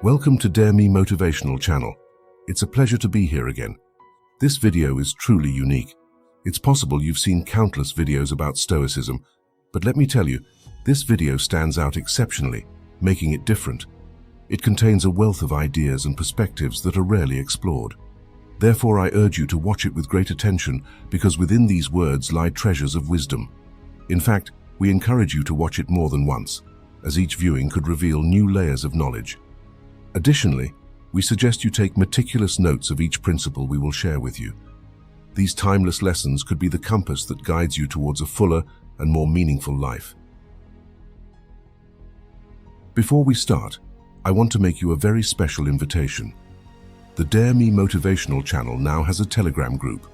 Welcome to Dare Me Motivational channel. It's a pleasure to be here again. This video is truly unique. It's possible you've seen countless videos about Stoicism, but let me tell you, this video stands out exceptionally, making it different. It contains a wealth of ideas and perspectives that are rarely explored. Therefore, I urge you to watch it with great attention, because within these words lie treasures of wisdom. In fact, we encourage you to watch it more than once, as each viewing could reveal new layers of knowledge. Additionally, we suggest you take meticulous notes of each principle we will share with you. These timeless lessons could be the compass that guides you towards a fuller and more meaningful life. Before we start, I want to make you a very special invitation. The Dare Me Motivational channel now has a Telegram group.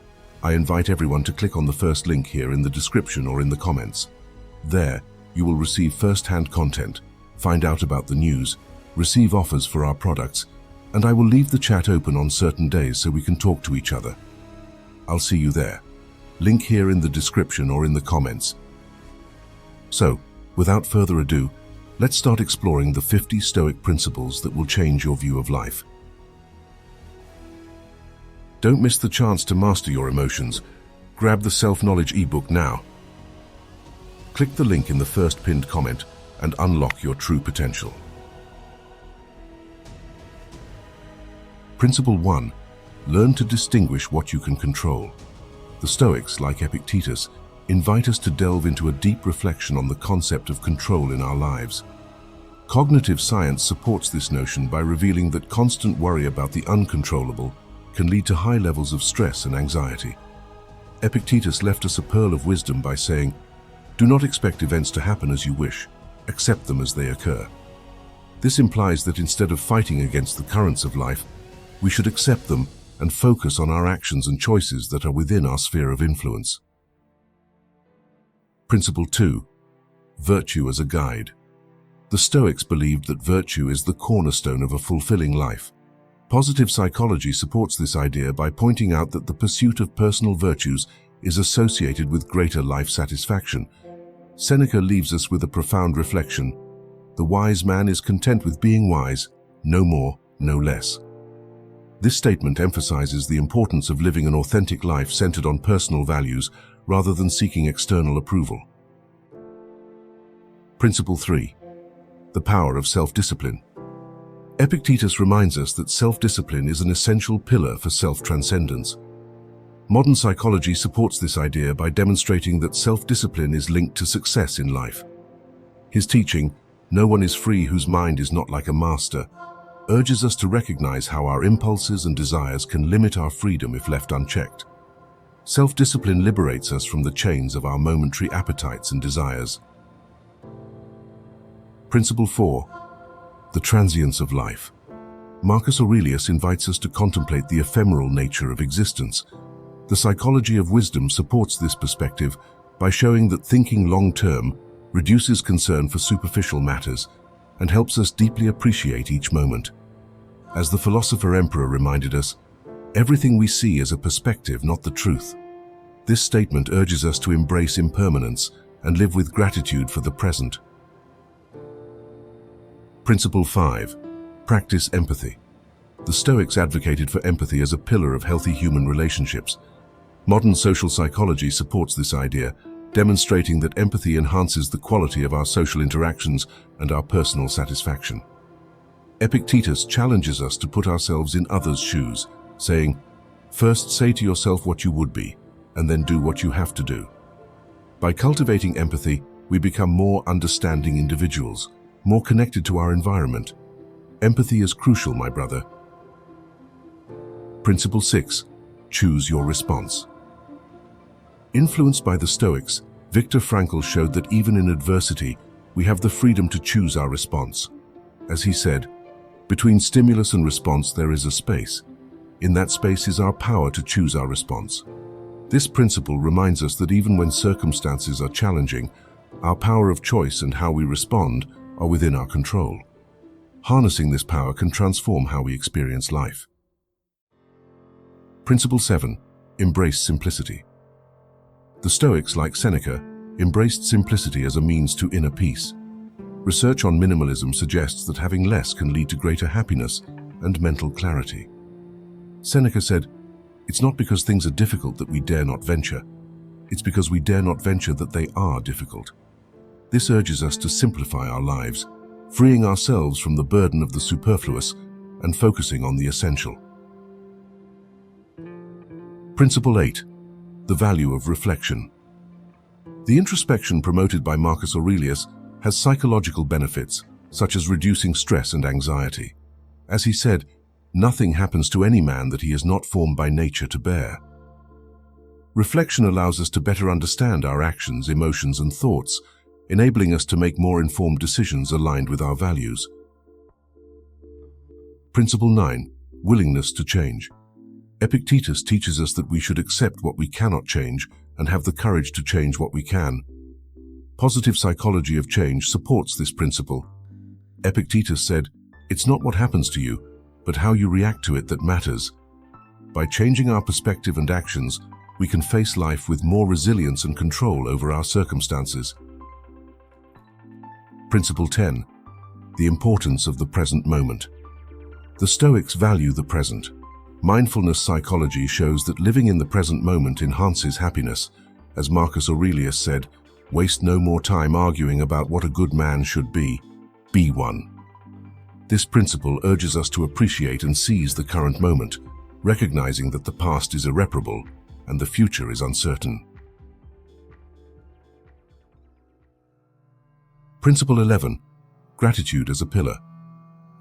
I invite everyone to click on the first link here in the description or in the comments. There, you will receive first-hand content, find out about the news, receive offers for our products, and I will leave the chat open on certain days so we can talk to each other. I'll see you there. Link here in the description or in the comments. So, without further ado, let's start exploring the 50 Stoic principles that will change your view of life. Don't miss the chance to master your emotions. Grab the self-knowledge ebook now. Click the link in the first pinned comment and unlock your true potential. Principle 1. Learn to distinguish what you can control. The Stoics, like Epictetus, invite us to delve into a deep reflection on the concept of control in our lives. Cognitive science supports this notion by revealing that constant worry about the uncontrollable can lead to high levels of stress and anxiety. Epictetus left us a pearl of wisdom by saying, "Do not expect events to happen as you wish, accept them as they occur." This implies that instead of fighting against the currents of life, we should accept them and focus on our actions and choices that are within our sphere of influence. Principle 2. Virtue as a guide. The Stoics believed that virtue is the cornerstone of a fulfilling life. Positive psychology supports this idea by pointing out that the pursuit of personal virtues is associated with greater life satisfaction. Seneca leaves us with a profound reflection. The wise man is content with being wise, no more, no less. This statement emphasizes the importance of living an authentic life centered on personal values rather than seeking external approval. Principle 3. The power of self-discipline. Epictetus reminds us that self-discipline is an essential pillar for self-transcendence. Modern psychology supports this idea by demonstrating that self-discipline is linked to success in life. His teaching, "No one is free whose mind is not like a master," urges us to recognize how our impulses and desires can limit our freedom if left unchecked. Self-discipline liberates us from the chains of our momentary appetites and desires. Principle 4. The transience of life. Marcus Aurelius invites us to contemplate the ephemeral nature of existence. The psychology of wisdom supports this perspective by showing that thinking long-term reduces concern for superficial matters and helps us deeply appreciate each moment. As the philosopher emperor reminded us, everything we see is a perspective, not the truth. This statement urges us to embrace impermanence and live with gratitude for the present. Principle 5. Practice empathy. The Stoics advocated for empathy as a pillar of healthy human relationships. Modern social psychology supports this idea, demonstrating that empathy enhances the quality of our social interactions and our personal satisfaction. Epictetus challenges us to put ourselves in others' shoes, saying, "First say to yourself what you would be, and then do what you have to do." By cultivating empathy, we become more understanding individuals, more connected to our environment. Empathy is crucial, my brother. Principle 6. Choose your response. Influenced by the Stoics, Viktor Frankl showed that even in adversity, we have the freedom to choose our response. As he said, "Between stimulus and response there is a space. In that space is our power to choose our response." This principle reminds us that even when circumstances are challenging, our power of choice and how we respond are within our control. Harnessing this power can transform how we experience life. Principle 7. Embrace simplicity. The Stoics, like Seneca, embraced simplicity as a means to inner peace. Research on minimalism suggests that having less can lead to greater happiness and mental clarity. Seneca said, "It's not because things are difficult that we dare not venture. It's because we dare not venture that they are difficult." This urges us to simplify our lives, freeing ourselves from the burden of the superfluous and focusing on the essential. Principle 8. The value of reflection. The introspection promoted by Marcus Aurelius has psychological benefits, such as reducing stress and anxiety. As he said, "Nothing happens to any man that he is not formed by nature to bear." Reflection allows us to better understand our actions, emotions, and thoughts, enabling us to make more informed decisions aligned with our values. Principle 9. Willingness to change. Epictetus teaches us that we should accept what we cannot change and have the courage to change what we can. Positive psychology of change supports this principle. Epictetus said, "It's not what happens to you, but how you react to it that matters." By changing our perspective and actions, we can face life with more resilience and control over our circumstances. Principle 10. The importance of the present moment. The Stoics value the present. Mindfulness psychology shows that living in the present moment enhances happiness. As Marcus Aurelius said, "Waste no more time arguing about what a good man should be one." This principle urges us to appreciate and seize the current moment, recognizing that the past is irreparable and the future is uncertain. Principle 11. Gratitude as a pillar.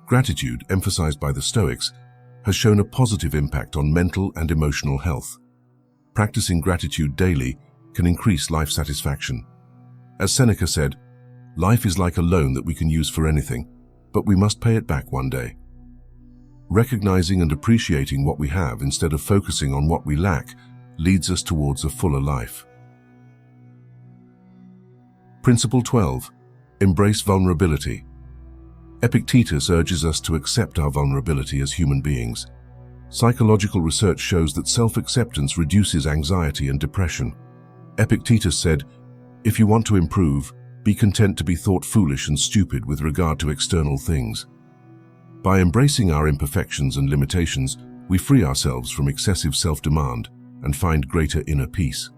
Gratitude, emphasized by the Stoics, has shown a positive impact on mental and emotional health. Practicing gratitude daily can increase life satisfaction. As Seneca said, "Life is like a loan that we can use for anything, but we must pay it back one day." Recognizing and appreciating what we have instead of focusing on what we lack leads us towards a fuller life. Principle 12. Embrace vulnerability. Epictetus urges us to accept our vulnerability as human beings. Psychological research shows that self-acceptance reduces anxiety and depression. Epictetus said, "If you want to improve, be content to be thought foolish and stupid with regard to external things." By embracing our imperfections and limitations, we free ourselves from excessive self-demand and find greater inner peace.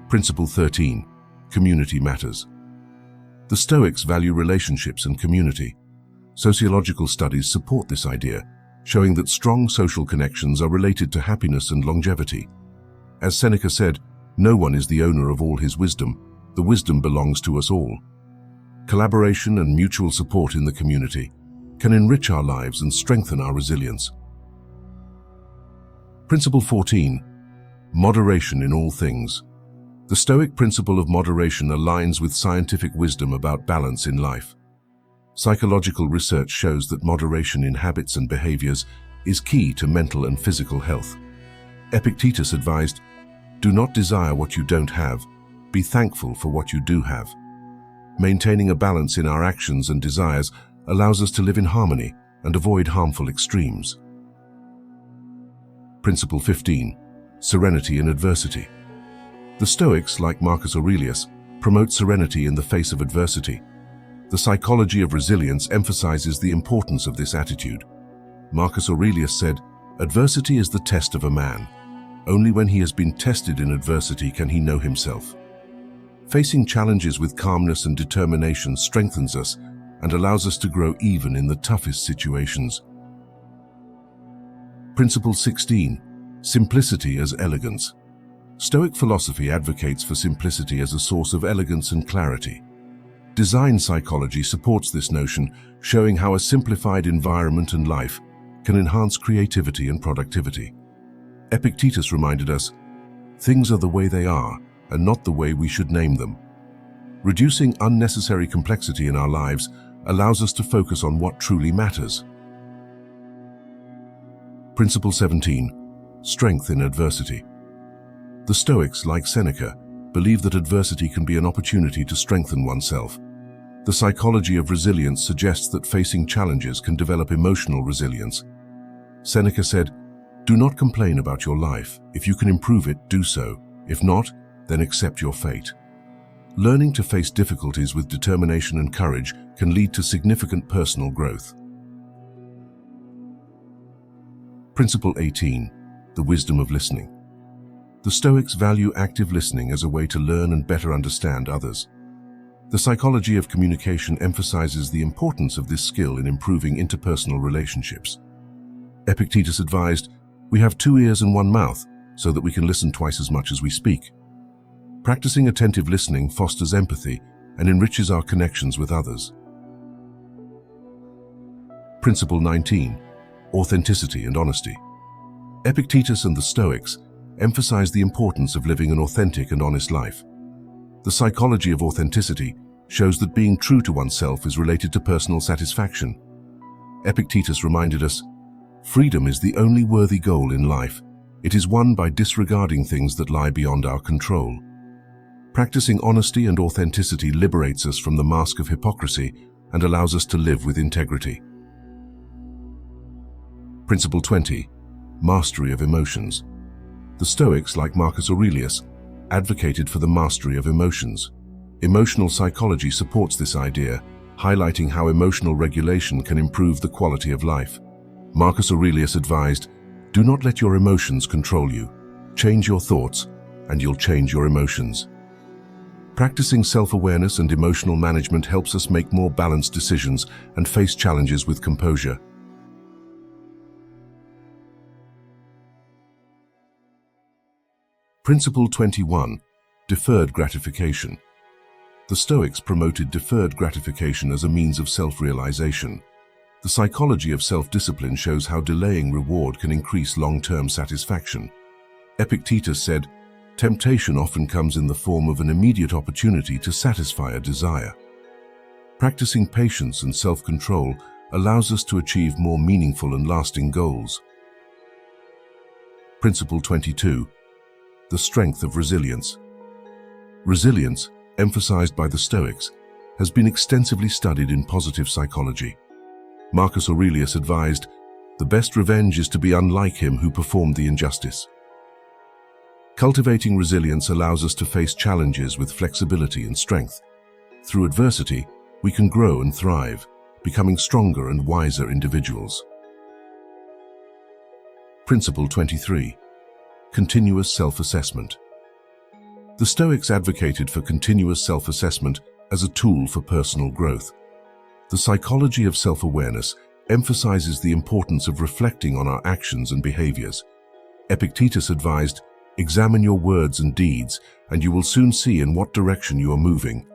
Principle 13. Community matters. The Stoics value relationships and community. Sociological studies support this idea, showing that strong social connections are related to happiness and longevity. As Seneca said, "No one is the owner of all his wisdom. The wisdom belongs to us all." Collaboration and mutual support in the community can enrich our lives and strengthen our resilience. Principle 14. Moderation in all things. The Stoic principle of moderation aligns with scientific wisdom about balance in life. Psychological research shows that moderation in habits and behaviors is key to mental and physical health. Epictetus advised, "Do not desire what you don't have, be thankful for what you do have." Maintaining a balance in our actions and desires allows us to live in harmony and avoid harmful extremes. Principle 15. Serenity in adversity. The Stoics, like Marcus Aurelius, promote serenity in the face of adversity. The psychology of resilience emphasizes the importance of this attitude. Marcus Aurelius said, "Adversity is the test of a man. Only when he has been tested in adversity can he know himself." Facing challenges with calmness and determination strengthens us and allows us to grow even in the toughest situations. Principle 16. Simplicity as elegance. Stoic philosophy advocates for simplicity as a source of elegance and clarity. Design psychology supports this notion, showing how a simplified environment and life can enhance creativity and productivity. Epictetus reminded us, "Things are the way they are, and not the way we should name them." Reducing unnecessary complexity in our lives allows us to focus on what truly matters. Principle 17. Strength in adversity. The Stoics, like Seneca, believe that adversity can be an opportunity to strengthen oneself. The psychology of resilience suggests that facing challenges can develop emotional resilience. Seneca said, "Do not complain about your life. If you can improve it, do so. If not, then accept your fate." Learning to face difficulties with determination and courage can lead to significant personal growth. Principle 18. The wisdom of listening. The Stoics value active listening as a way to learn and better understand others. The psychology of communication emphasizes the importance of this skill in improving interpersonal relationships. Epictetus advised, "We have 2 ears and 1 mouth, so that we can listen twice as much as we speak." Practicing attentive listening fosters empathy and enriches our connections with others. Principle 19. Authenticity and honesty. Epictetus and the Stoics emphasize the importance of living an authentic and honest life. The psychology of authenticity shows that being true to oneself is related to personal satisfaction. Epictetus reminded us, "Freedom is the only worthy goal in life. It is won by disregarding things that lie beyond our control." Practicing honesty and authenticity liberates us from the mask of hypocrisy and allows us to live with integrity. Principle 20. Mastery of emotions. The Stoics, like Marcus Aurelius, advocated for the mastery of emotions. Emotional psychology supports this idea, highlighting how emotional regulation can improve the quality of life. Marcus Aurelius advised, "Do not let your emotions control you. Change your thoughts, and you'll change your emotions." Practicing self-awareness and emotional management helps us make more balanced decisions and face challenges with composure. Principle 21. Deferred gratification. The Stoics promoted deferred gratification as a means of self-realization. The psychology of self-discipline shows how delaying reward can increase long-term satisfaction. Epictetus said, "Temptation often comes in the form of an immediate opportunity to satisfy a desire." Practicing patience and self-control allows us to achieve more meaningful and lasting goals. Principle 22. The strength of resilience. Resilience, emphasized by the Stoics, has been extensively studied in positive psychology. Marcus Aurelius advised, "The best revenge is to be unlike him who performed the injustice." Cultivating resilience allows us to face challenges with flexibility and strength. Through adversity, we can grow and thrive, becoming stronger and wiser individuals. Principle 23. Continuous self-assessment. The Stoics advocated for continuous self-assessment as a tool for personal growth. The psychology of self-awareness emphasizes the importance of reflecting on our actions and behaviors. Epictetus advised, "Examine your words and deeds, and you will soon see in what direction you are moving."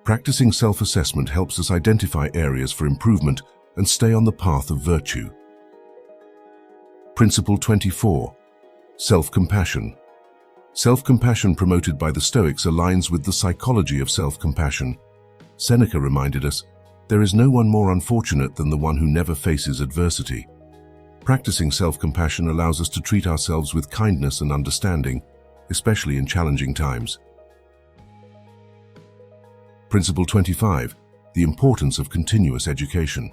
Practicing self-assessment helps us identify areas for improvement and stay on the path of virtue. Principle 24. Self-compassion. Self-compassion promoted by the Stoics aligns with the psychology of self-compassion. Seneca reminded us, "There is no one more unfortunate than the one who never faces adversity." Practicing self-compassion allows us to treat ourselves with kindness and understanding, especially in challenging times. Principle 25. The importance of continuous education.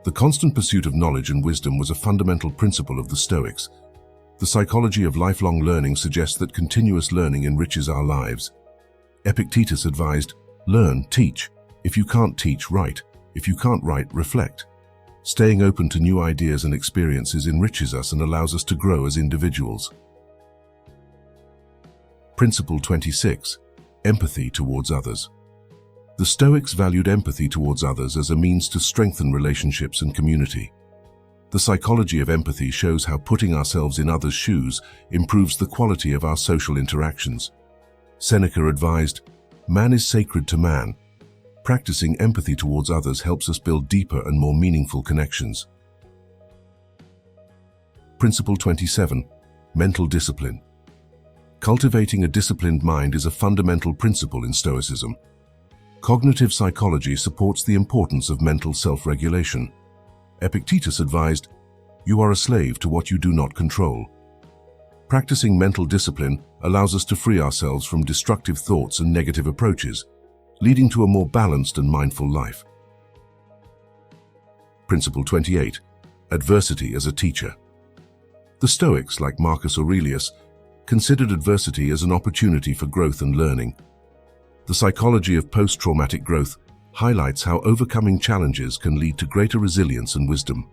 The constant pursuit of knowledge and wisdom was a fundamental principle of the Stoics. The psychology of lifelong learning suggests that continuous learning enriches our lives. Epictetus advised, "Learn, teach. If you can't teach, write. If you can't write, reflect." Staying open to new ideas and experiences enriches us and allows us to grow as individuals. Principle 26. Empathy towards others. The Stoics valued empathy towards others as a means to strengthen relationships and community. The psychology of empathy shows how putting ourselves in others' shoes improves the quality of our social interactions. Seneca advised, "Man is sacred to man." Practicing empathy towards others helps us build deeper and more meaningful connections. Principle 27. Mental discipline. Cultivating a disciplined mind is a fundamental principle in Stoicism. Cognitive psychology supports the importance of mental self-regulation. Epictetus advised, "You are a slave to what you do not control." Practicing mental discipline allows us to free ourselves from destructive thoughts and negative approaches, leading to a more balanced and mindful life. Principle 28. Adversity as a teacher. The Stoics, like Marcus Aurelius, considered adversity as an opportunity for growth and learning. The psychology of post-traumatic growth highlights how overcoming challenges can lead to greater resilience and wisdom.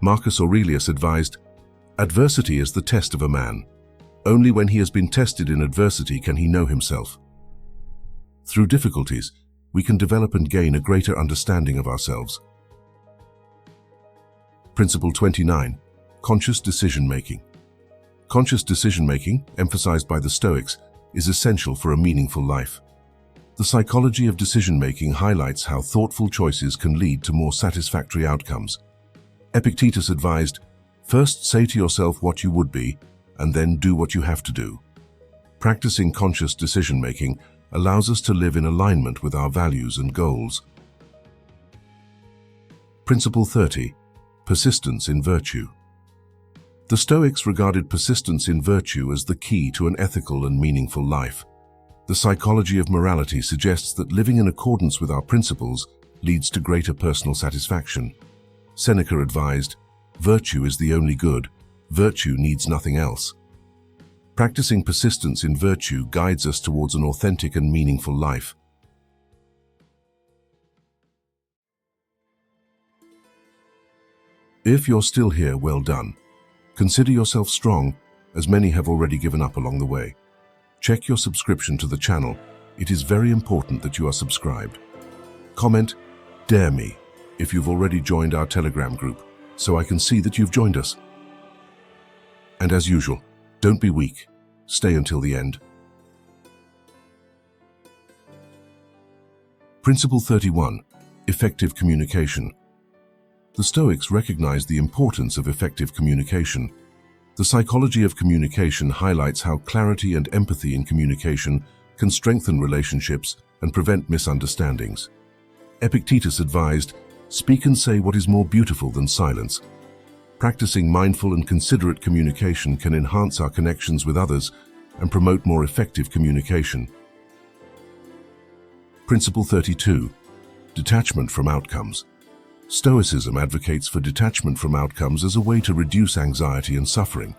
Marcus Aurelius advised, "Adversity is the test of a man. Only when he has been tested in adversity can he know himself." Through difficulties, we can develop and gain a greater understanding of ourselves. Principle 29. Conscious decision-making. Conscious decision-making, emphasized by the Stoics, is essential for a meaningful life. The psychology of decision-making highlights how thoughtful choices can lead to more satisfactory outcomes. Epictetus advised, "First say to yourself what you would be, and then do what you have to do." Practicing conscious decision-making allows us to live in alignment with our values and goals. Principle 30. Persistence in virtue. The Stoics regarded persistence in virtue as the key to an ethical and meaningful life. The psychology of morality suggests that living in accordance with our principles leads to greater personal satisfaction. Seneca advised, "Virtue is the only good. Virtue needs nothing else." Practicing persistence in virtue guides us towards an authentic and meaningful life. If you're still here, well done. Consider yourself strong, as many have already given up along the way. Check your subscription to the channel. It is very important that you are subscribed. Comment, "Dare me," if you've already joined our Telegram group, so I can see that you've joined us. And as usual, don't be weak. Stay until the end. Principle 31. Effective communication. The Stoics recognized the importance of effective communication. The psychology of communication highlights how clarity and empathy in communication can strengthen relationships and prevent misunderstandings. Epictetus advised, "Speak and say what is more beautiful than silence." Practicing mindful and considerate communication can enhance our connections with others and promote more effective communication. Principle 32. Detachment from outcomes. Stoicism advocates for detachment from outcomes as a way to reduce anxiety and suffering.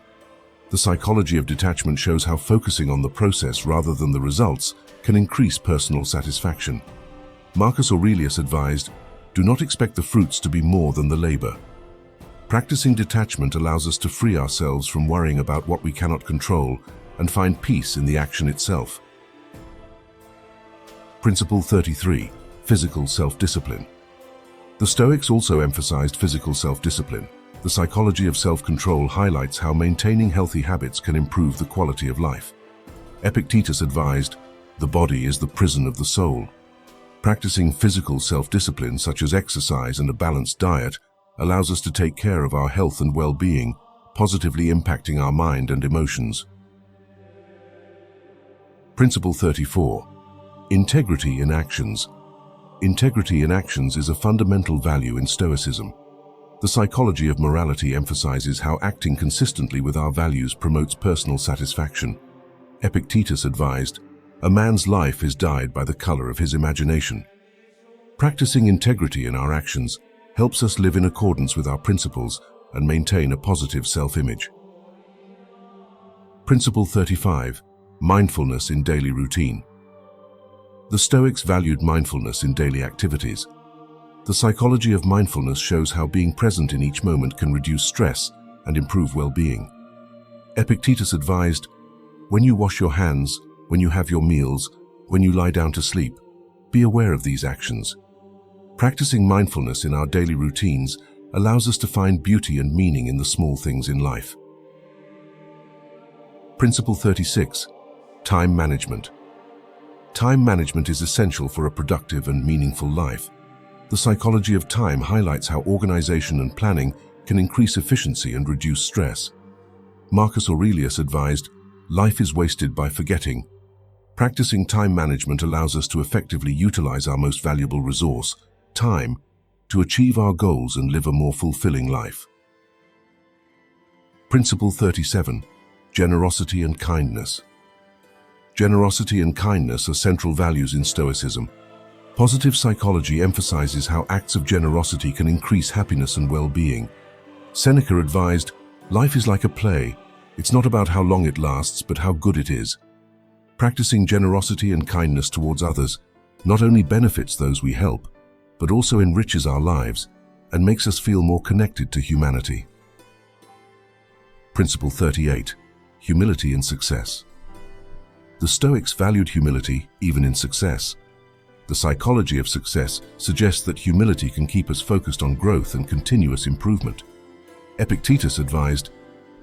The psychology of detachment shows how focusing on the process rather than the results can increase personal satisfaction. Marcus Aurelius advised, "Do not expect the fruits to be more than the labor." Practicing detachment allows us to free ourselves from worrying about what we cannot control and find peace in the action itself. Principle 33. Physical self-discipline. The Stoics also emphasized physical self-discipline. The psychology of self-control highlights how maintaining healthy habits can improve the quality of life. Epictetus advised, "The body is the prison of the soul." Practicing physical self-discipline, such as exercise and a balanced diet, allows us to take care of our health and well-being, positively impacting our mind and emotions. Principle 34. Integrity in actions. Integrity in actions is a fundamental value in Stoicism. The psychology of morality emphasizes how acting consistently with our values promotes personal satisfaction. Epictetus advised, "A man's life is dyed by the color of his imagination." Practicing integrity in our actions helps us live in accordance with our principles and maintain a positive self-image. Principle 35. Mindfulness in daily routine. The Stoics valued mindfulness in daily activities. The psychology of mindfulness shows how being present in each moment can reduce stress and improve well-being. Epictetus advised, "When you wash your hands, when you have your meals, when you lie down to sleep, be aware of these actions." Practicing mindfulness in our daily routines allows us to find beauty and meaning in the small things in life. Principle 36. Time management. Time management is essential for a productive and meaningful life. The psychology of time highlights how organization and planning can increase efficiency and reduce stress. Marcus Aurelius advised, "Life is wasted by forgetting." Practicing time management allows us to effectively utilize our most valuable resource, time, to achieve our goals and live a more fulfilling life. Principle 37. Generosity and kindness. Generosity and kindness are central values in Stoicism. Positive psychology emphasizes how acts of generosity can increase happiness and well-being. Seneca advised, "Life is like a play. It's not about how long it lasts, but how good it is." Practicing generosity and kindness towards others not only benefits those we help, but also enriches our lives and makes us feel more connected to humanity. Principle 38. Humility in success. The Stoics valued humility even in success. The psychology of success suggests that humility can keep us focused on growth and continuous improvement. Epictetus advised,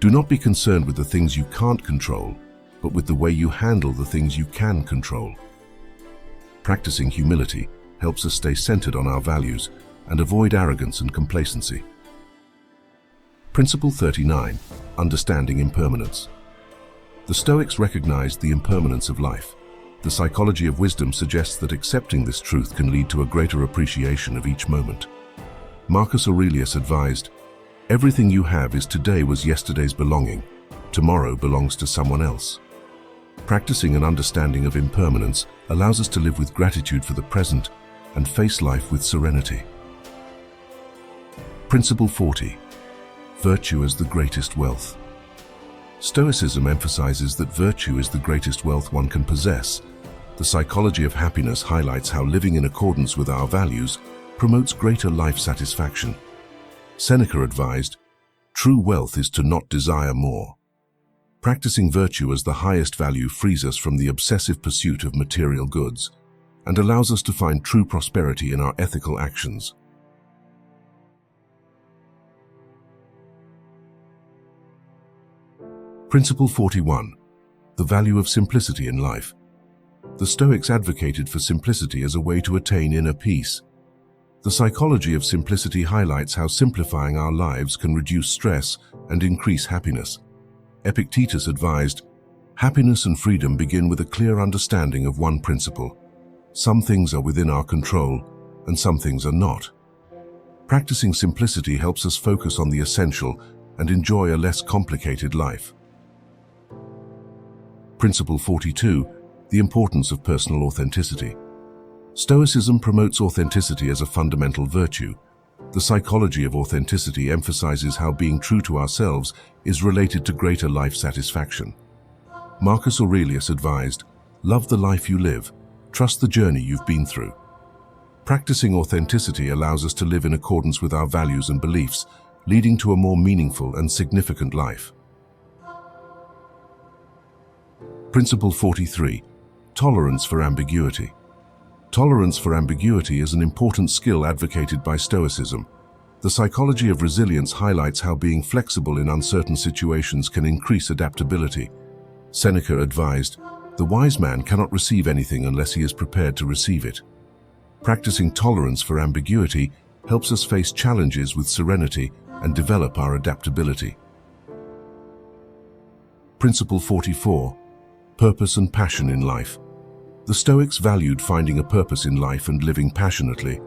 "Do not be concerned with the things you can't control, but with the way you handle the things you can control." Practicing humility helps us stay centered on our values and avoid arrogance and complacency. Principle 39. Understanding impermanence. The Stoics recognized the impermanence of life. The psychology of wisdom suggests that accepting this truth can lead to a greater appreciation of each moment. Marcus Aurelius advised, "Everything you have is today was yesterday's belonging. Tomorrow belongs to someone else." Practicing an understanding of impermanence allows us to live with gratitude for the present and face life with serenity. Principle 40. Virtue as the greatest wealth. Stoicism emphasizes that virtue is the greatest wealth one can possess. The psychology of happiness highlights how living in accordance with our values promotes greater life satisfaction. Seneca advised, "True wealth is to not desire more." Practicing virtue as the highest value frees us from the obsessive pursuit of material goods and allows us to find true prosperity in our ethical actions. Principle 41. The value of simplicity in life. The Stoics advocated for simplicity as a way to attain inner peace. The psychology of simplicity highlights how simplifying our lives can reduce stress and increase happiness. Epictetus advised, "Happiness and freedom begin with a clear understanding of one principle. Some things are within our control, and some things are not." Practicing simplicity helps us focus on the essential and enjoy a less complicated life. Principle 42. The importance of personal authenticity. Stoicism promotes authenticity as a fundamental virtue. The psychology of authenticity emphasizes how being true to ourselves is related to greater life satisfaction. Marcus Aurelius advised, "Love the life you live, trust the journey you've been through." Practicing authenticity allows us to live in accordance with our values and beliefs, leading to a more meaningful and significant life. Principle 43. Tolerance for ambiguity. Tolerance for ambiguity is an important skill advocated by Stoicism. The psychology of resilience highlights how being flexible in uncertain situations can increase adaptability. Seneca advised, "The wise man cannot receive anything unless he is prepared to receive it." Practicing tolerance for ambiguity helps us face challenges with serenity and develop our adaptability. Principle 44. Purpose and passion in life. The Stoics valued finding a purpose in life and living passionately.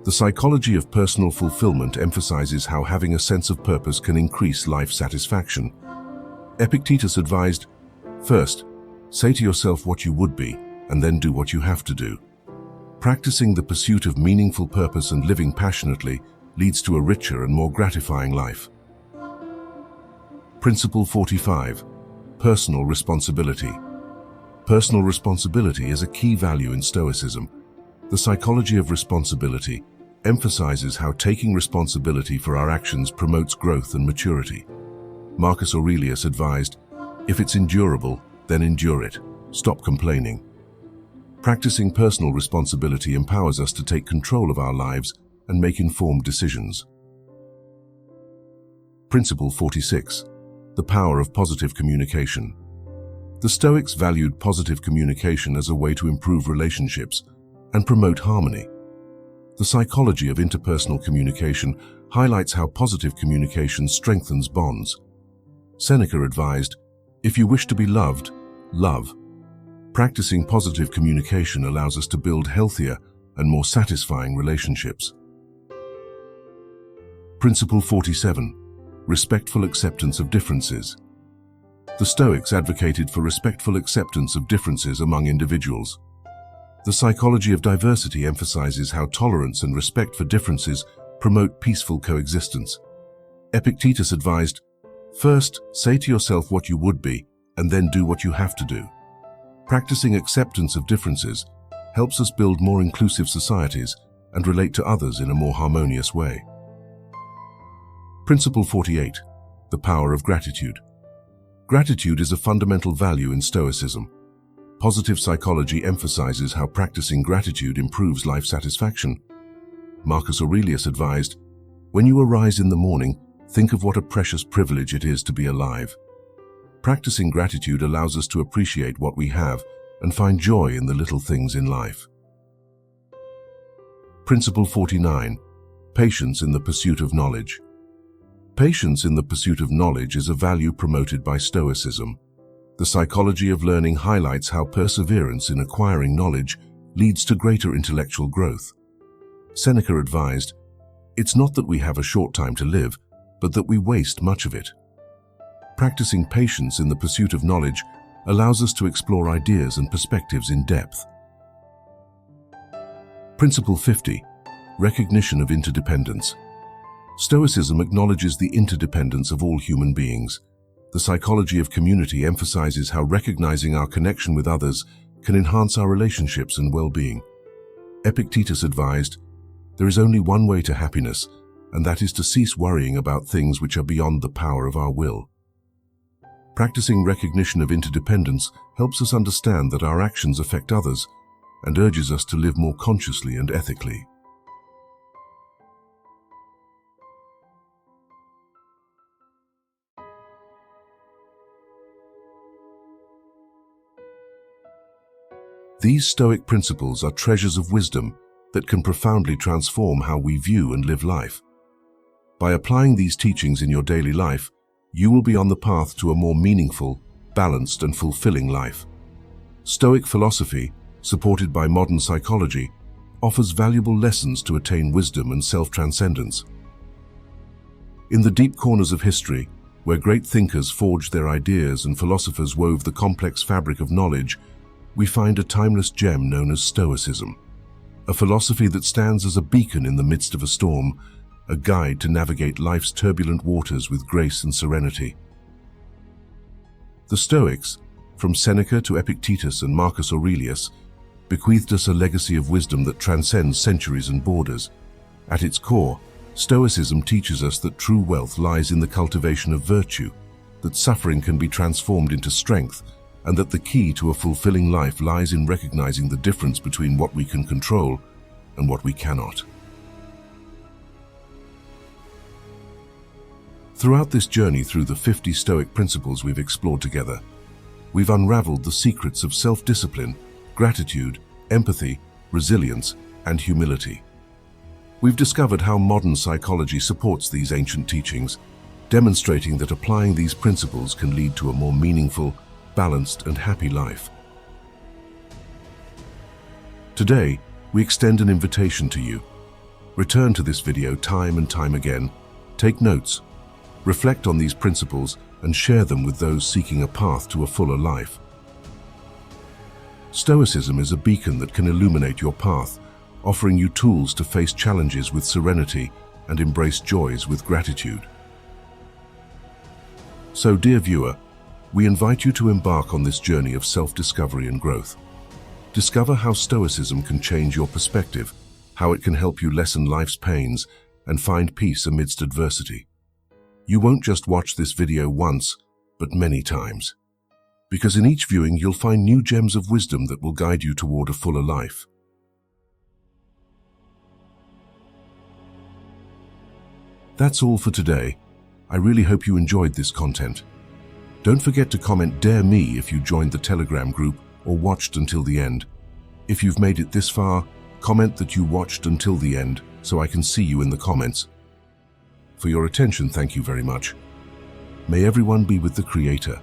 The psychology of personal fulfillment emphasizes how having a sense of purpose can increase life satisfaction. Epictetus advised, "First, say to yourself what you would be, and then do what you have to do." Practicing the pursuit of meaningful purpose and living passionately leads to a richer and more gratifying life. Principle 45. Personal responsibility. Personal responsibility is a key value in Stoicism. The psychology of responsibility emphasizes how taking responsibility for our actions promotes growth and maturity. Marcus Aurelius advised, "If it's endurable, then endure it. Stop complaining." Practicing personal responsibility empowers us to take control of our lives and make informed decisions. Principle 46. The power of positive communication. The Stoics valued positive communication as a way to improve relationships and promote harmony. The psychology of interpersonal communication highlights how positive communication strengthens bonds. Seneca advised, "If you wish to be loved, love." Practicing positive communication allows us to build healthier and more satisfying relationships. Principle 47. Respectful acceptance of differences. The Stoics advocated for respectful acceptance of differences among individuals. The psychology of diversity emphasizes how tolerance and respect for differences promote peaceful coexistence. Epictetus advised, "First, say to yourself what you would be, and then do what you have to do." Practicing acceptance of differences helps us build more inclusive societies and relate to others in a more harmonious way. Principle 48. The power of gratitude. Gratitude is a fundamental value in Stoicism. Positive psychology emphasizes how practicing gratitude improves life satisfaction. Marcus Aurelius advised, "When you arise in the morning, think of what a precious privilege it is to be alive." Practicing gratitude allows us to appreciate what we have and find joy in the little things in life. Principle 49. Patience in the pursuit of knowledge. Patience in the pursuit of knowledge is a value promoted by Stoicism. The psychology of learning highlights how perseverance in acquiring knowledge leads to greater intellectual growth. Seneca advised, "It's not that we have a short time to live, but that we waste much of it." Practicing patience in the pursuit of knowledge allows us to explore ideas and perspectives in depth. Principle 50. Recognition of interdependence. Stoicism acknowledges the interdependence of all human beings. The psychology of community emphasizes how recognizing our connection with others can enhance our relationships and well-being. Epictetus advised, "There is only one way to happiness, and that is to cease worrying about things which are beyond the power of our will." Practicing recognition of interdependence helps us understand that our actions affect others and urges us to live more consciously and ethically. These Stoic principles are treasures of wisdom that can profoundly transform how we view and live life. By applying these teachings in your daily life, you will be on the path to a more meaningful, balanced, and fulfilling life. Stoic philosophy, supported by modern psychology, offers valuable lessons to attain wisdom and self-transcendence. In the deep corners of history, where great thinkers forged their ideas and philosophers wove the complex fabric of knowledge, we find a timeless gem known as Stoicism, a philosophy that stands as a beacon in the midst of a storm, a guide to navigate life's turbulent waters with grace and serenity. The Stoics, from Seneca to Epictetus and Marcus Aurelius, bequeathed us a legacy of wisdom that transcends centuries and borders. At its core, Stoicism teaches us that true wealth lies in the cultivation of virtue, that suffering can be transformed into strength, and that the key to a fulfilling life lies in recognizing the difference between what we can control and what we cannot. Throughout this journey through the 50 Stoic principles we've explored together, we've unraveled the secrets of self-discipline, gratitude, empathy, resilience, and humility. We've discovered how modern psychology supports these ancient teachings, demonstrating that applying these principles can lead to a more meaningful, balanced, and happy life. Today, we extend an invitation to you. Return to this video time and time again, take notes, reflect on these principles, and share them with those seeking a path to a fuller life. Stoicism is a beacon that can illuminate your path, offering you tools to face challenges with serenity and embrace joys with gratitude. So, dear viewer, we invite you to embark on this journey of self-discovery and growth. Discover how Stoicism can change your perspective, how it can help you lessen life's pains and find peace amidst adversity. You won't just watch this video once, but many times. Because in each viewing you'll find new gems of wisdom that will guide you toward a fuller life. That's all for today. I really hope you enjoyed this content. Don't forget to comment "Dare me" if you joined the Telegram group or watched until the end. If you've made it this far, comment that you watched until the end so I can see you in the comments. For your attention, thank you very much. May everyone be with the Creator.